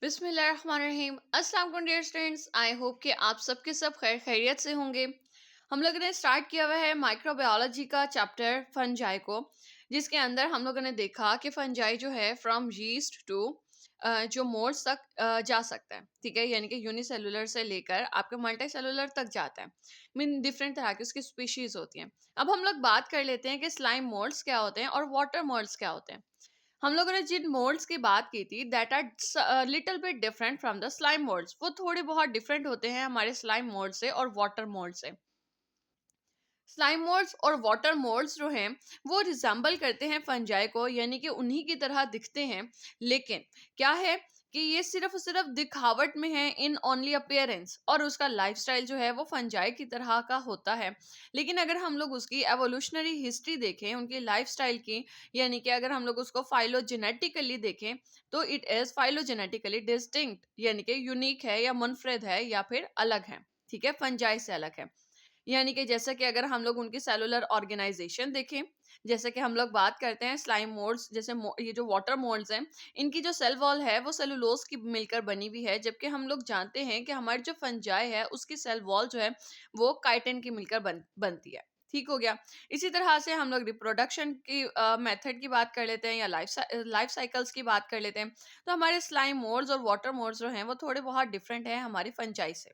बिस्मिल्लाहिर्रहमानिर्रहीम। अस्सलाम वालेकुम डियर स्टूडेंट्स, आई होप कि आप सबके सब खैर खैरियत से होंगे। हम लोगों ने स्टार्ट किया हुआ है माइक्रोबायोलॉजी का चैप्टर फंजाई को, जिसके अंदर हम लोगों ने देखा कि फंजाई जो है फ्रॉम यीस्ट टू जो मोल्ड्स तक जा सकता है। ठीक है, यानी कि यूनिसेलुलर से लेकर आपके मल्टी सेलुलर तक जाता है। मीन डिफरेंट तरह की उसकी स्पीशीज होती हैं। अब हम लोग बात कर लेते हैं कि स्लाइम मोल्ड्स क्या होते हैं और वाटर मोल्ड्स क्या होते हैं। हम लोगों ने जिन मोल्ड्स की बात की थी that are little bit different from the slime moulds, वो थोड़े बहुत डिफरेंट होते हैं हमारे स्लाइम मोल्ड से और वाटर मोल्ड से। स्लाइम मोल्ड्स और वाटर मोल्ड्स जो हैं वो रिजेंबल करते हैं फंजाई को, यानी कि उन्हीं की तरह दिखते हैं। लेकिन क्या है कि ये सिर्फ और सिर्फ दिखावट में है, इन ओनली अपीयरेंस, और उसका लाइफस्टाइल जो है वो फंजाई की तरह का होता है। लेकिन अगर हम लोग उसकी एवोल्यूशनरी हिस्ट्री देखें उनकी लाइफस्टाइल की, यानी कि अगर हम लोग उसको फाइलोजेनेटिकली देखें, तो इट इज फाइलोजेनेटिकली डिस्टिंक्ट, यानी कि यूनिक है या मुनफरिद है या फिर अलग है। ठीक है, फंजाई से अलग है। यानी कि जैसे कि अगर हम लोग उनकी सेलुलर ऑर्गेनाइजेशन देखें, जैसे कि हम लोग बात करते हैं स्लाइम मोल्ड्स, जैसे ये जो वाटर मोल्ड्स हैं, इनकी जो सेल वॉल है वो सेलुलोज की मिलकर बनी हुई है, जबकि हम लोग जानते हैं कि हमारी जो फंजाई है उसकी सेल वॉल जो है वो काइटिन की मिलकर बनती है। ठीक हो गया। इसी तरह से हम लोग रिप्रोडक्शन की मेथड की बात कर लेते हैं या लाइफ साइकिल्स की बात कर लेते हैं, तो हमारे स्लाइम मोल्ड्स और वाटर मोल्ड्स जो हैं वो थोड़े बहुत डिफरेंट हैं हमारी फंजाई से।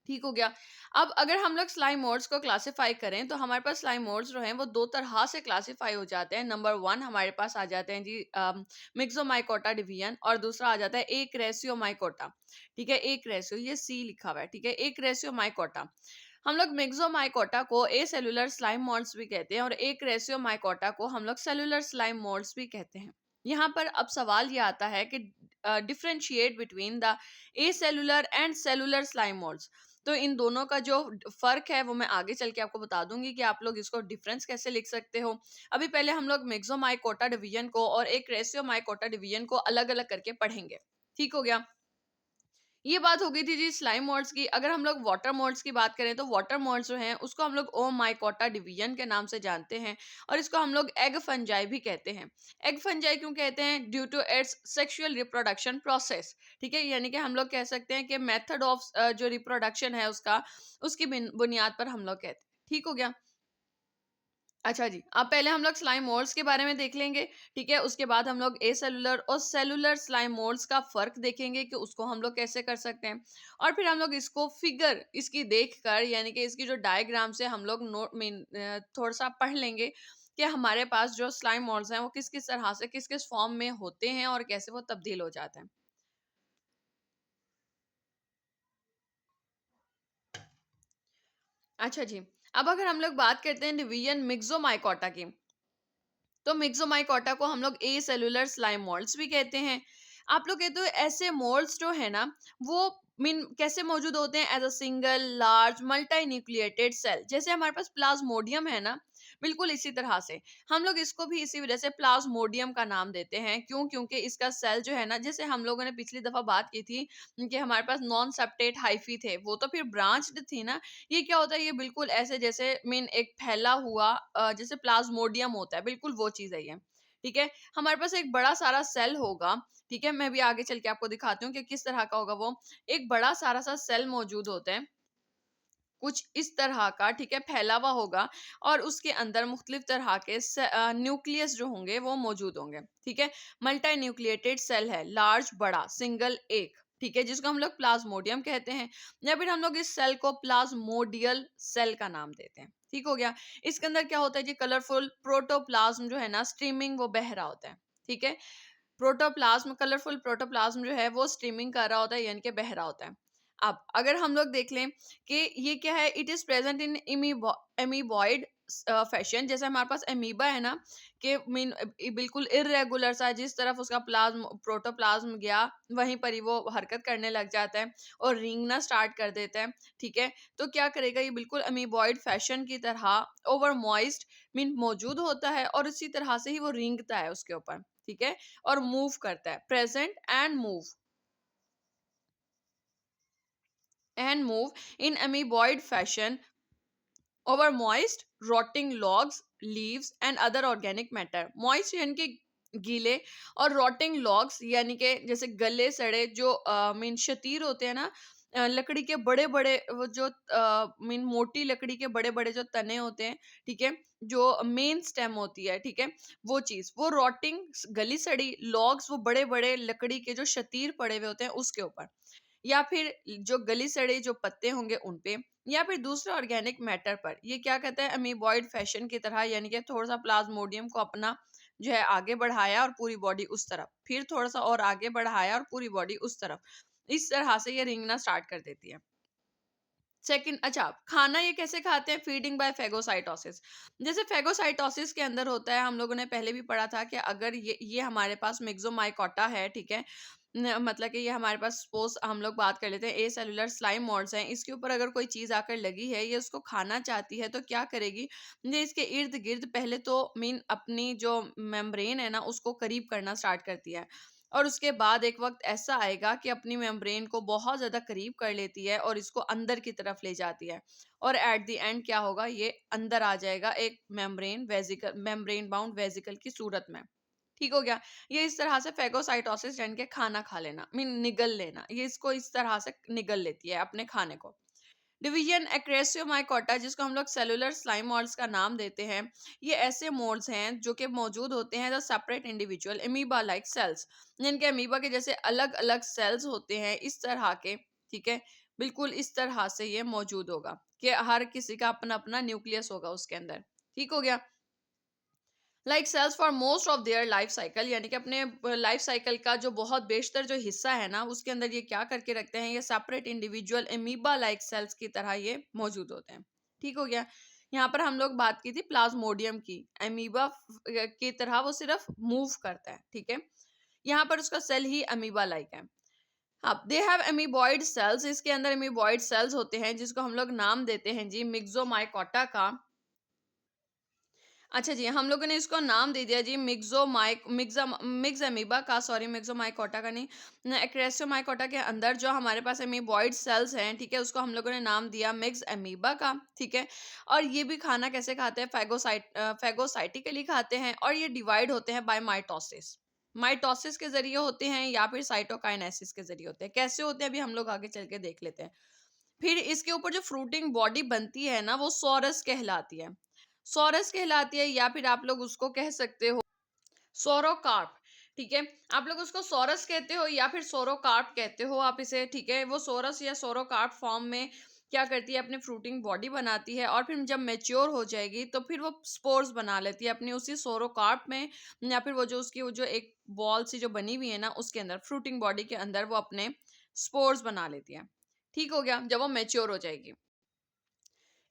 ठीक हो गया। अब अगर हम लोग स्लाइम मोड्स को क्लासिफाई करें, तो हमारे पास स्लाइम मोड्स जो हैं वो दो तरह से क्लासिफाई हो जाते हैं। नंबर वन हमारे पास आ जाते हैं जी मिक्सोमाइकोटा डिवीजन, और दूसरा आ जाता है एक रेशियो माइकोटा। ठीक है, एक रेशियो, ये सी लिखा हुआ है। ठीक है, एक रेशियो माइकोटा। हम लोग मिक्सोमाइकोटा को ए सेलुलर स्लाइम मोड्स भी कहते हैं और एक रेशियो माइकोटा को हम लोग सेलुलर स्लाइम मोड्स भी कहते हैं। यहाँ पर अब सवाल ये आता है कि differentiate between the A cellular and cellular slime modes. तो इन दोनों का जो फर्क है वो मैं आगे चल के आपको बता दूंगी कि आप लोग इसको डिफरेंस कैसे लिख सकते हो। अभी पहले हम लोग मिक्सोमाइकोटा डिवीजन को और एक रेशियो माइकोटा डिवीजन को अलग अलग करके पढ़ेंगे। ठीक हो गया। ये बात हो गई थी जी स्लाइम मोड्स की। अगर हम लोग वाटर मोड्स की बात करें, तो वाटर मोड्स जो हैं उसको हम लोग ओ माइकोटा डिवीजन के नाम से जानते हैं, और इसको हम लोग एग फंजाई भी कहते हैं। एग फंजाई क्यों कहते हैं? Due to its sexual reproduction process. ठीक है, यानी कि हम लोग कह सकते हैं कि मेथड ऑफ जो रिप्रोडक्शन है उसका, उसकी बुनियाद पर हम लोग कहते हैं। ठीक हो गया। अच्छा जी, अब पहले हम लोग स्लाइम मोल्ड्स के बारे में देख लेंगे। ठीक है, उसके बाद हम लोग ए सेलुलर और सेलुलर स्लाइम मोल्ड्स का फ़र्क देखेंगे कि उसको हम लोग कैसे कर सकते हैं। और फिर हम लोग इसको फिगर इसकी देखकर, यानी कि इसकी जो डायग्राम से हम लोग थोड़ा-सा पढ़ लेंगे कि हमारे पास जो स्लाइम मोल्ड्स हैं वो किस-किस तरह से किस-किस फ़ॉर्म में होते हैं और कैसे वो तब्दील हो जाते हैं। अच्छा जी, अब अगर हम लोग बात करते हैं डिवीज़न मिक्सोमाइकोटा की, तो मिक्सोमाइकोटा को हम लोग ए सेलुलर स्लाइम मोल्ड्स भी कहते हैं। आप लोग कहते हो ऐसे मोल्ड्स जो है ना, वो मीन कैसे मौजूद होते हैं? As a single large multi nucleated cell, जैसे हमारे पास प्लाज्मोडियम है ना, बिल्कुल इसी तरह से हम लोग इसको भी इसी वजह से प्लाज्मोडियम का नाम देते हैं। क्यों? क्योंकि इसका सेल जो है ना, जैसे हम लोगों ने पिछली दफा बात की थी कि हमारे पास नॉन सेप्टेट हाइफी थे, वो तो फिर ब्रांच्ड थी ना। ये क्या होता है? ये बिल्कुल ऐसे जैसे मीन एक फैला हुआ जैसे प्लाज्मोडियम होता है, बिल्कुल वो चीज़ है ये। ठीक है? हमारे पास एक बड़ा सारा सेल होगा, ठीक है? मैं भी आगे चल के आपको दिखाती हूँ कि किस तरह का होगा वो। एक बड़ा सारा सा सेल मौजूद होता है, कुछ इस तरह का, ठीक है? फैला हुआ होगा, और उसके अंदर मुख्तलिफ तरह के न्यूक्लियस जो होंगे वो मौजूद होंगे। ठीक है? मल्टी न्यूक्लिएटेड सेल है, लार्ज बड़ा, सिंगल एक, ठीक है? जिसको हम लोग प्लाज्मोडियम कहते हैं, या फिर हम लोग इस सेल को प्लाज्मोडियल सेल का नाम देते हैं। ठीक हो गया। इसके अंदर क्या होता है जी? कलरफुल प्रोटोप्लाज्म जो है ना, स्ट्रीमिंग वो बह रहा होता है। ठीक है? प्रोटोप्लाज्म, कलरफुल प्रोटोप्लाज्म जो है वो स्ट्रीमिंग कर रहा होता है, यानी कि बह रहा होता है। अब अगर हम लोग देख लें कि ये क्या है, it is present in amoeboid fashion. जैसे हमारे पास एमीबा है ना, कि मीन बिल्कुल इरेगुलर सा, जिस तरफ उसका प्लाज्म प्रोटोप्लाज्म गया वहीं पर ही वो हरकत करने लग जाता है और रेंगना स्टार्ट कर देता है। ठीक है, तो क्या करेगा? ये बिल्कुल अमीबॉइड फैशन की तरह ओवर मॉइस्ट मीन मौजूद होता है, और इसी तरह से ही वो रेंगता है उसके ऊपर। ठीक है, और मूव करता है, present and move in amoeboid fashion over moist rotting logs, leaves and other organic matter। moist यानी कि गीले और रॉटिंग लॉग्स यानी कि जैसे गले सड़े जो मीन शतीर होते हैं ना, लकड़ी के बड़े बड़े वो जो मीन मोटी लकड़ी के बड़े बड़े जो तने होते हैं, ठीक है, जो मेन स्टेम होती है, ठीक है, वो चीज, वो रॉटिंग गली सड़ी लॉग्स, वो बड़े बड़े लकड़ी के जो शतीर पड़े हुए होते हैं उसके ऊपर, या फिर जो गली सड़े जो पत्ते होंगे उन पे, या फिर दूसरे ऑर्गेनिक मैटर पर। ये क्या कहता है, अमीबॉइड फैशन की तरह, यानी कि थोड़ा सा प्लाज्मोडियम को अपना जो है आगे बढ़ाया और पूरी बॉडी उस तरफ, फिर थोड़ा सा और आगे बढ़ाया और पूरी बॉडी उस तरफ, इस तरह से ये रेंगना स्टार्ट कर देती है। सेकंड, अच्छा, खाना ये कैसे खाते हैं, फीडिंग बाय फेगोसाइटोसिस। जैसे फेगोसाइटोसिस के अंदर होता है, हम लोगों ने पहले भी पढ़ा था कि अगर ये हमारे पास मिक्सोमाइकोटा है, ठीक है, मतलब कि ये हमारे पास सपोज हम लोग बात कर लेते हैं ए सेलुलर स्लाइम मोड्स हैं, इसके ऊपर अगर कोई चीज आकर लगी है, ये उसको खाना चाहती है, तो क्या करेगी, ये इसके इर्द गिर्द पहले तो मीन अपनी जो मेम्ब्रेन है ना उसको करीब करना स्टार्ट करती है, और उसके बाद एक वक्त ऐसा आएगा कि अपनी मेम्ब्रेन को बहुत ज़्यादा करीब कर लेती है और इसको अंदर की तरफ ले जाती है, और एट द एंड क्या होगा, ये अंदर आ जाएगा एक मेम्ब्रेन बाउंड वेजिकल की सूरत में। ठीक हो गया। ये इस तरह से फेगोसाइटोसिस यानी कि खाना खा लेना, मीन निगल लेना, ये इसको इस तरह से निगल लेती है अपने खाने को। डिवीजन एक्रेसियोमाइकोटा, जिसको हम लोग सेलुलर स्लाइम मॉड्स का नाम देते हैं, ये ऐसे मोड्स हैं जो कि मौजूद होते हैं the separate individual amoeba like cells, जिनके अमीबा के जैसे अलग अलग सेल्स होते हैं इस तरह के, ठीक है, बिल्कुल इस तरह से ये मौजूद होगा कि हर किसी का अपना अपना न्यूक्लियस होगा उसके अंदर। ठीक हो गया। Like cells for most of their life cycle, यानी कि अपने लाइफ साइकिल का जो बहुत बेशतर जो हिस्सा है ना उसके अंदर ये क्या करके रखते हैं, ये separate individual amoeba like cells की तरह ये मौजूद होते हैं। ठीक हो गया। यहाँ पर हम लोग बात की थी प्लाज्मोडियम की, अमीबा की तरह वो सिर्फ मूव करता है, ठीक है, यहाँ पर उसका सेल ही अमीबा लाइक है। अब दे हैव अमीबॉइड सेल्स, इसके अंदर अमीबॉइड सेल्स होते हैं जिसको हम लोग नाम देते हैं जी मिक्सोमाइकोटा का। अच्छा जी, हम लोगों ने इसको नाम दे दिया जी मिक्स अमीबा का, सॉरी मिक्सोमाइकोटा का नहीं, एक्रेसियोमाइकोटा के अंदर जो हमारे पास अमीबॉइड सेल्स हैं, ठीक है, उसको हम लोगों ने नाम दिया मिक्स अमीबा का, ठीक है। और ये भी खाना कैसे खाते हैं, फेगोसाइटिकली खाते हैं, और ये डिवाइड होते हैं बाय माइटोसिस, माइटोसिस के जरिए होते हैं या फिर साइटोकाइनेसिस के जरिए होते हैं। कैसे होते हैं अभी हम लोग आगे चल के देख लेते हैं। फिर इसके ऊपर जो फ्रूटिंग बॉडी बनती है ना वो सोरस कहलाती है, सोरस कहलाती है, या फिर आप लोग उसको कह सकते हो सोरोकार्प, ठीक है, आप लोग उसको सोरस कहते हो या फिर सोरोकार्प कहते हो आप इसे, ठीक है, वो सोरस या सोरोकार्प फॉर्म में क्या करती है, अपनी फ्रूटिंग बॉडी बनाती है, और फिर जब मेच्योर हो जाएगी तो फिर वो स्पोर्स बना लेती है अपनी उसी सोरोकार्प में, या फिर वो जो उसकी वो जो एक बॉल सी जो बनी हुई है ना उसके अंदर, फ्रूटिंग बॉडी के अंदर वो अपने स्पोर्स बना लेती है। ठीक हो गया, जब वो मेच्योर हो जाएगी।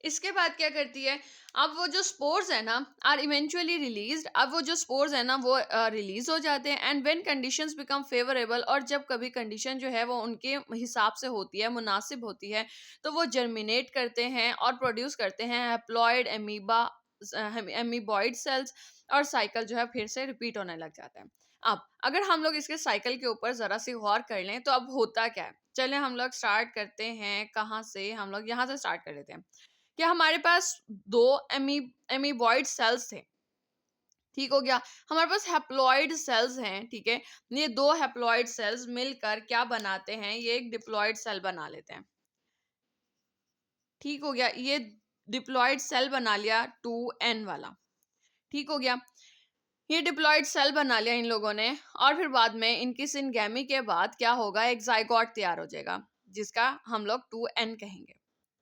इसके बाद क्या करती है, अब वो जो स्पोर्स है ना आर इवेंचुअली रिलीज्ड, अब वो जो स्पोर्स है ना वो रिलीज हो जाते हैं, and when conditions become favourable, और जब कभी कंडीशन जो है वो उनके हिसाब से होती है, मुनासिब होती है, तो वो जर्मिनेट करते हैं और प्रोड्यूस करते हैं हैप्लॉइड एमीबॉइड सेल्स, और साइकिल जो है फिर से रिपीट होने लग जाता है। अब अगर हम लोग इसके साइकिल के ऊपर जरा सी गौर कर लें तो अब होता क्या है, चले हम लोग स्टार्ट करते हैं, कहाँ से, हम लोग यहाँ से स्टार्ट कर लेते हैं कि हमारे पास 2 एमीबॉइड सेल्स थे। ठीक हो गया। हमारे पास हैप्लॉइड सेल्स हैं, ठीक है। ये 2 हैप्लॉइड सेल्स मिलकर क्या बनाते हैं, ये एक डिप्लॉइड सेल बना लेते हैं। ठीक हो गया। ये डिप्लॉइड सेल बना लिया 2n वाला। ठीक हो गया। ये डिप्लॉइड सेल बना लिया इन लोगों ने, और फिर बाद में इनकी सिनगैमी के बाद क्या होगा, एक जाइगोट तैयार हो जाएगा जिसका हम लोग 2n कहेंगे।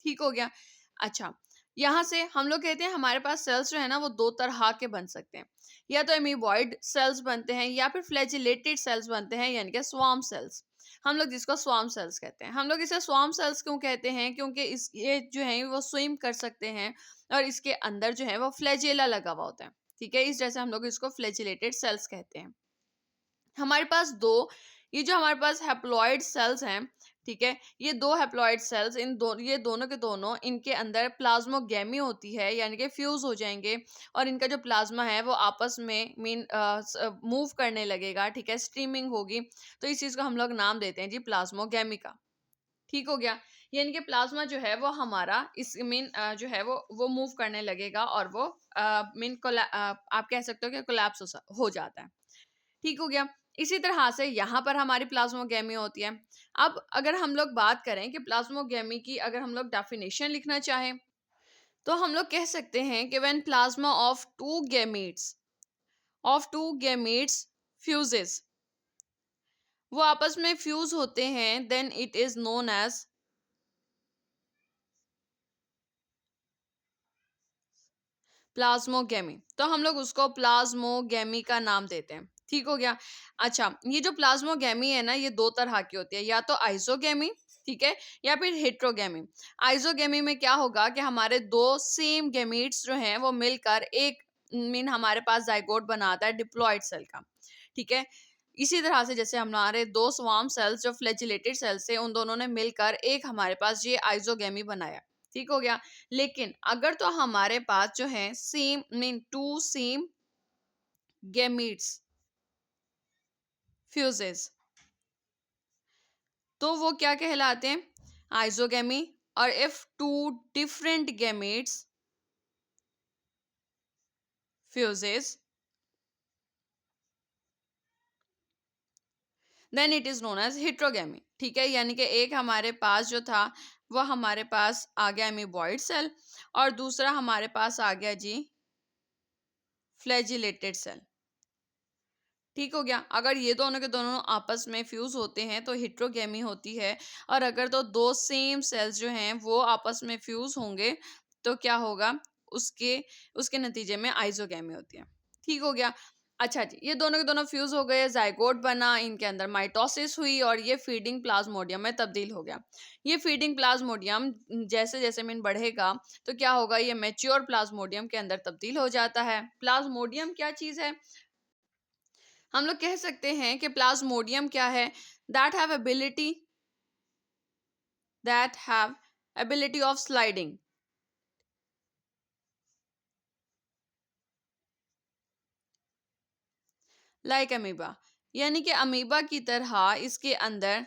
ठीक हो गया। अच्छा, यहाँ से हम लोग कहते हैं हमारे पास सेल्स जो है ना वो 2 तरह के बन सकते हैं, या तो एमीबॉइड सेल्स बनते हैं या फिर फ्लैजिलेटेड सेल्स बनते हैं, यानी कि स्वार्म सेल्स, हम लोग जिसको स्वार्म सेल्स कहते हैं। हम लोग इसे स्वार्म सेल्स क्यों कहते हैं, क्योंकि इस ये जो है वो स्विम कर सकते हैं, और इसके अंदर जो है वो फ्लैजेला लगा हुआ होता है, ठीक है, इस जैसे हम लोग इसको फ्लैजिलेटेड सेल्स कहते हैं। हमारे पास दो, ये जो हमारे पास हैप्लॉइड सेल्स हैं, ठीक है, ये 2 हैप्लॉइड सेल्स, ये दोनों के दोनों इनके अंदर प्लाज्मोगेमी होती है, यानी कि फ्यूज हो जाएंगे, और इनका जो प्लाज्मा है वो आपस में मूव करने लगेगा, ठीक है, स्ट्रीमिंग होगी, तो इस चीज को हम लोग नाम देते हैं जी प्लाज्मोगेमी का। ठीक हो गया। यानी कि प्लाज्मा जो है वो हमारा इस जो है वो मूव करने लगेगा, और वो आप कह सकते हो कि कोलैप्स हो जाता है। ठीक हो गया। इसी तरह से यहाँ पर हमारी प्लाज्मोगेमी होती है। अब अगर हम लोग बात करें कि प्लाज्मोगेमी की अगर हम लोग डेफिनेशन लिखना चाहें, तो हम लोग कह सकते हैं कि when plasma of two gametes fuses, वो आपस में फ्यूज होते हैं, then it is known as plasmogamy. तो हम लोग उसको प्लाज्मोगेमी का नाम देते हैं। ठीक हो गया। अच्छा, ये जो प्लाज्मोगेमी है ना, ये दो तरह की होती है, या तो आइसोगेमी, ठीक है, या फिर हेट्रोगेमी। आइसोगेमी में क्या होगा कि हमारे दो सेम गेमीट्स जो हैं वो मिलकर एक मीन हमारे पास जाइगोट बनाता है डिप्लॉयड सेल का। ठीक है। इसी तरह से जैसे हमारे दो स्वार्म सेल्स जो फ्लैजिलेटेड सेल्स थे, उन दोनों ने मिलकर एक हमारे पास ये आइसोगेमी बनाया। ठीक हो गया। लेकिन अगर तो हमारे पास जो है same mean to same gametes fuses, तो वो क्या कहलाते हैं? आइसोगेमी। और if two different gametes fuses, then it is known as heterogamy. ठीक है, यानी कि एक हमारे पास जो था वो हमारे पास आ गया एमीबॉइड सेल, और दूसरा हमारे पास आ गया जी फ्लैजिलेटेड सेल। ठीक हो गया। अगर ये दोनों के दोनों आपस में फ्यूज होते हैं तो हेट्रोगेमी होती है, और अगर तो दो सेम सेल्स जो हैं वो आपस में फ्यूज होंगे तो क्या होगा? उसके उसके नतीजे में आइसोगेमी होती है। ठीक हो गया। अच्छा जी, ये दोनों के दोनों फ्यूज हो गए, जाइगोट बना, इनके अंदर माइटोसिस हुई और ये फीडिंग प्लाज्मोडियम में तब्दील हो गया। ये फीडिंग प्लाज्मोडियम जैसे जैसे मीन बढ़ेगा तो क्या होगा? ये मैच्योर प्लाज्मोडियम के अंदर तब्दील हो जाता है। प्लाज्मोडियम क्या चीज है? हम लोग कह सकते हैं कि प्लाज्मोडियम क्या है? That have ability of sliding like amoeba. यानी कि अमीबा की तरह इसके अंदर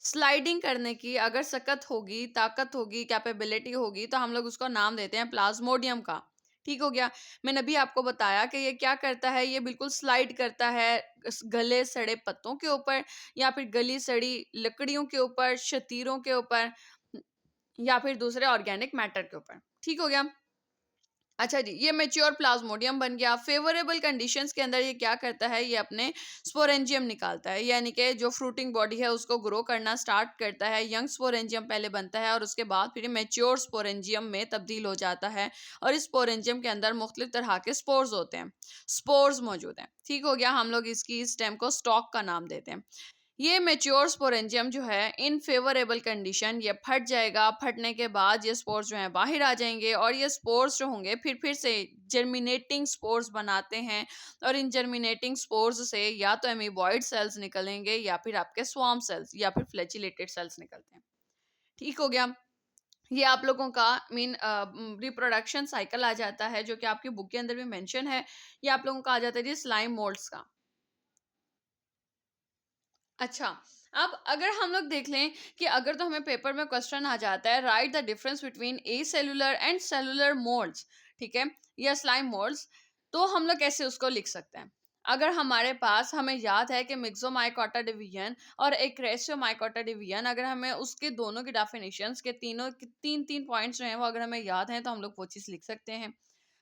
स्लाइडिंग करने की अगर सकत होगी, ताकत होगी, कैपेबिलिटी होगी, तो हम लोग उसको नाम देते हैं प्लाज्मोडियम का। ठीक हो गया। मैंने अभी आपको बताया कि ये क्या करता है, ये बिल्कुल स्लाइड करता है गले सड़े पत्तों के ऊपर, या फिर गली सड़ी लकड़ियों के ऊपर, शतीरों के ऊपर, या फिर दूसरे ऑर्गेनिक मैटर के ऊपर। ठीक हो गया। अच्छा जी, ये मैच्योर प्लाज्मोडियम बन गया। फेवरेबल कंडीशंस के अंदर ये क्या करता है? ये अपने स्पोरेंजियम निकालता है, यानी कि जो फ्रूटिंग बॉडी है उसको ग्रो करना स्टार्ट करता है। यंग स्पोरेंजियम पहले बनता है और उसके बाद फिर मैच्योर स्पोरेंजियम में तब्दील हो जाता है, और इस स्पोरेंजियम के अंदर मुख्तलिफ तरह के स्पोर्स होते हैं, स्पोर्स मौजूद हैं। ठीक हो गया। हम लोग इसकी स्टेम को स्टॉक का नाम देते हैं। ये मैच्योर स्पोरेंजियम जो है इन फेवरेबल कंडीशन ये फट जाएगा। फटने के बाद ये स्पोर्स जो हैं बाहर आ जाएंगे, और ये स्पोर्स जो होंगे फिर से जर्मिनेटिंग स्पोर्स बनाते हैं, और इन जर्मिनेटिंग स्पोर्स से या तो एमीबॉइड सेल्स निकलेंगे, या फिर आपके स्वार्म सेल्स, या फिर फ्लैजिलेटेड सेल्स निकलते हैं। ठीक हो गया। ये आप लोगों का मीन रिप्रोडक्शन साइकिल आ जाता है, जो कि आपकी बुक के अंदर भी मेंशन है। ये आप लोगों का आ जाता है जी स्लाइम मोल्ड्स का। अच्छा, अब अगर हम लोग देख लें कि अगर तो हमें पेपर में क्वेश्चन आ जाता है, right the difference between A cellular and cellular moulds, ठीक है, या स्लाइम मोल्ड्स, तो हम लोग कैसे उसको लिख सकते हैं? अगर हमारे पास हमें याद है कि मिक्सोमाइकोटा डिवीजन और एक रेसियोमाइकोटा डिवीजन, अगर हमें उसके दोनों की डेफिनेशंस के तीनों के तीन तीन पॉइंट्स जो हैं वो अगर हमें याद हैं, तो हम लोग वो चीज़ लिख सकते हैं।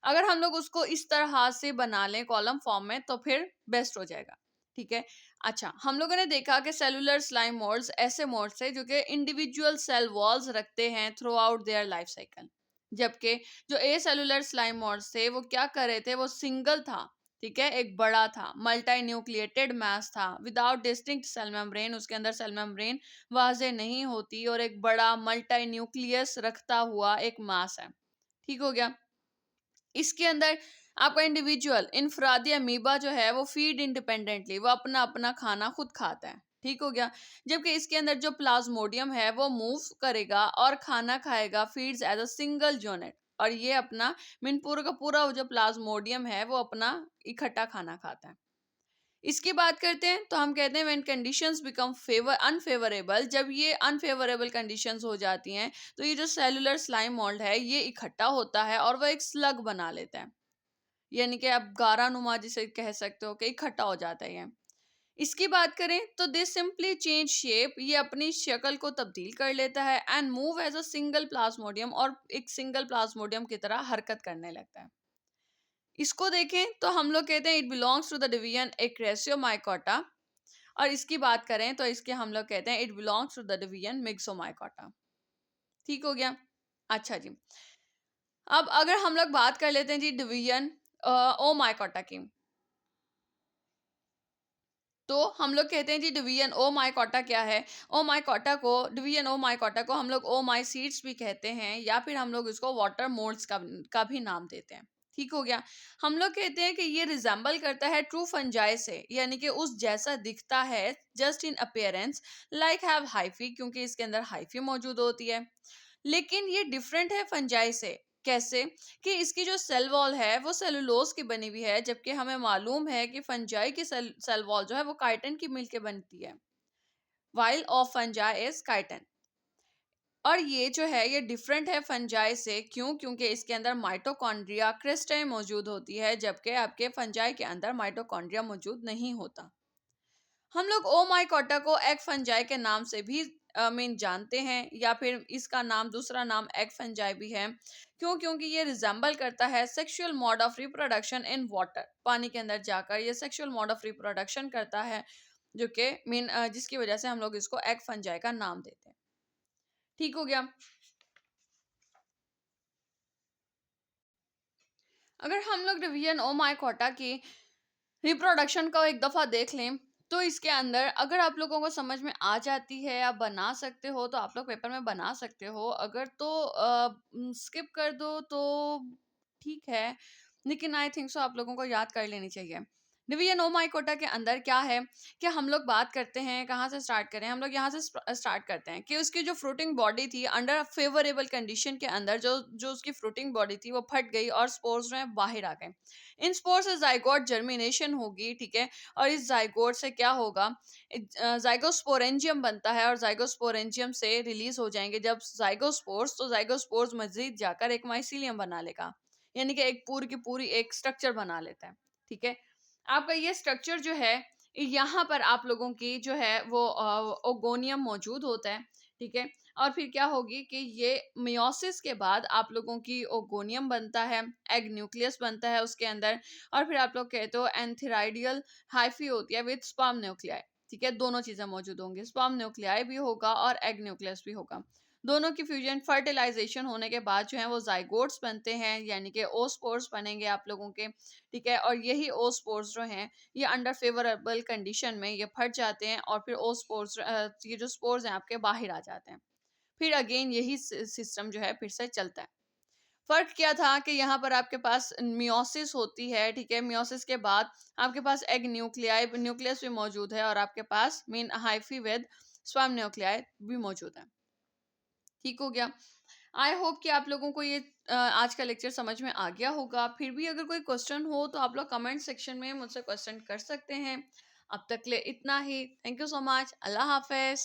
अगर हम लोग उसको इस तरह से बना लें कॉलम फॉर्म में, तो फिर बेस्ट हो जाएगा। ठीक है। अच्छा, हम लोगों ने देखा कि सेलुलर स्लाइम मोल्ड्स ऐसे मोल्ड्स है जो कि इंडिविजुअल सेल वॉल्स रखते हैं through out there life cycle, जबकि जो ए सेलुलर स्लाइम मोल्ड्स थे वो क्या कर रहे थे? वो सिंगल था। ठीक है, एक बड़ा था, मल्टी न्यूक्लिएटेड मास था, विदाउट डिस्टिंक्ट सेल मेम्ब्रेन, उसके अंदर सेल मेम्ब्रेन वाजे नहीं होती, और एक बड़ा मल्टी न्यूक्लियस रखता हुआ एक मास है। ठीक हो गया। इसके अंदर आपका इंडिविजुअल इनफरादी अमीबा जो है वो फीड इंडिपेंडेंटली, वो अपना अपना खाना खुद खाता है। ठीक हो गया। जबकि इसके अंदर जो प्लाज्मोडियम है वो मूव करेगा और खाना खाएगा, feeds as a single unit, और ये अपना मीन पूरा का पूरा जो प्लाज्मोडियम है वो अपना इकट्ठा खाना खाता है। इसकी बात करते हैं तो हम कहते हैं when conditions become favour unfavourable, जब ये अनफेवरेबल कंडीशंस हो जाती हैं तो ये जो सेलुलर स्लाइम मोल्ड है ये इकट्ठा होता है और वह एक स्लग बना लेता है। यानी कि आप गारा नुमा जिसे कह सकते हो कि इकट्ठा हो जाता है ये। इसकी बात करें तो दे सिंपली चेंज शेप, ये अपनी शक्ल को तब्दील कर लेता है and move as a single plasmodium, और एक सिंगल प्लाज्मोडियम की तरह हरकत करने लगता है। इसको देखें तो हम लोग कहते हैं it belongs to the division Acrasiomycota, और इसकी बात करें तो इसके हम लोग कहते हैं it belongs to the division Myxomycota. ठीक हो गया। अच्छा जी, अब अगर हम लोग बात कर लेते हैं जी डिवीजन ओमाइकोटा की, तो हम लोग कहते हैं जी डिवीजन ओ माइकोटा क्या है। ओ माइकोटा को, डिवीजन ओ माइकोटा को हम लोग ओ माइसीड्स भी कहते हैं, या फिर हम लोग इसको वाटर मोल्ड्स का भी नाम देते हैं। ठीक हो गया। हम लोग कहते हैं कि ये रिजेंबल करता है ट्रू फंजाई से, यानी कि उस जैसा दिखता है just in appearance, like have hyphae, क्योंकि इसके अंदर हाइफी मौजूद होती है। लेकिन ये डिफरेंट है फंजाई से। कैसे? कि इसकी जो सेल वॉल है वो सेलुलोज की बनी हुई है, जबकि हमें मालूम है कि फंजाई की सेल वॉल जो है वो काइटिन की मिल के बनती है, while of fungi is chitin. और ये जो है ये डिफरेंट है फंजाई से, क्यों? क्योंकि इसके अंदर माइटोकॉन्ड्रिया क्रिस्टाई मौजूद होती है, जबकि आपके फंजाई के अंदर माइटोकॉन्ड्रिया मौजूद नहीं होता। हम लोग ओ माइकोटा को एग फंजाई के नाम से भी मीन जानते हैं, या फिर इसका नाम, दूसरा नाम एग फंजाई भी है। क्यों? क्योंकि ये रिजेंबल करता है sexual mode of reproduction in water, पानी के अंदर जाकर ये सेक्सुअल मोड ऑफ रिप्रोडक्शन करता है, जो कि मीन जिसकी वजह से हम लोग इसको एग फंजाई का नाम देते हैं। ठीक हो गया। अगर हम लोग डिवीजन ओ माइकोटा की रिप्रोडक्शन को एक दफा देख लें, तो इसके अंदर अगर आप लोगों को समझ में आ जाती है, आप बना सकते हो, तो आप लोग पेपर में बना सकते हो। अगर तो स्किप कर दो तो ठीक है, लेकिन आई थिंक सो आप लोगों को याद कर लेनी चाहिए। डिवीजन ओ माइकोटा के अंदर क्या है कि हम लोग बात करते हैं, कहाँ से स्टार्ट करें, हम लोग यहाँ से स्टार्ट करते हैं कि उसकी जो फ्रूटिंग बॉडी थी अंडर फेवरेबल कंडीशन के अंदर, जो जो उसकी फ्रूटिंग बॉडी थी वो फट गई और स्पोर्स जो है बाहर आ गए। इन स्पोर से जाइगोट जर्मिनेशन होगी, ठीक है। और इस जाइगोट से क्या होगा, जाइगोस्पोरेंजियम बनता है, और जाइगोस्पोरेंजियम से रिलीज हो जाएंगे जब जाइगोस्पोर्स, तो जाइगोस्पोर्स मजीद जाकर एक माइसीलियम बना लेगा, यानी कि एक पूरी की पूरी एक स्ट्रक्चर बना लेता है। ठीक है। आपका ये स्ट्रक्चर जो है, यहाँ पर आप लोगों की जो है वो ओगोनियम मौजूद होता है। ठीक है। और फिर क्या होगी कि ये मियोसिस के बाद आप लोगों की ओगोनियम बनता है, एग न्यूक्लियस बनता है उसके अंदर, और फिर आप लोग कहते हो एंथेराइडियल हाइफी होती है विद स्पर्म न्यूक्लियाई। ठीक है, दोनों चीजें मौजूद होंगी, स्पर्म न्यूक्लियाई भी होगा और एग न्यूक्लियस भी होगा। दोनों की फ्यूजन फर्टिलाइजेशन होने के बाद जो है वो जाइगोट्स बनते हैं, यानी कि ओस्पोर्स बनेंगे आप लोगों के। ठीक है। और यही ओस्पोर्स जो हैं ये अंडर फेवरेबल कंडीशन में ये फट जाते हैं, और फिर ओस्पोर्स, ये जो स्पोर्स हैं आपके बाहर आ जाते हैं। फिर अगेन यही सिस्टम जो है फिर से चलता है। फर्क क्या था कि यहाँ पर आपके पास मियोसिस होती है। ठीक है। मियोसिस के बाद आपके पास एग न्यूक्लियाई, न्यूक्लियस भी मौजूद है, और आपके पास मीन हाइफी विद स्पर्म न्यूक्लियाई भी मौजूद है। ठीक हो गया। आई होप कि आप लोगों को ये आज का लेक्चर समझ में आ गया होगा। फिर भी अगर कोई क्वेश्चन हो तो आप लोग कमेंट सेक्शन में मुझसे क्वेश्चन कर सकते हैं। अब तक ले इतना ही। Thank you so much. अल्लाह हाफिज।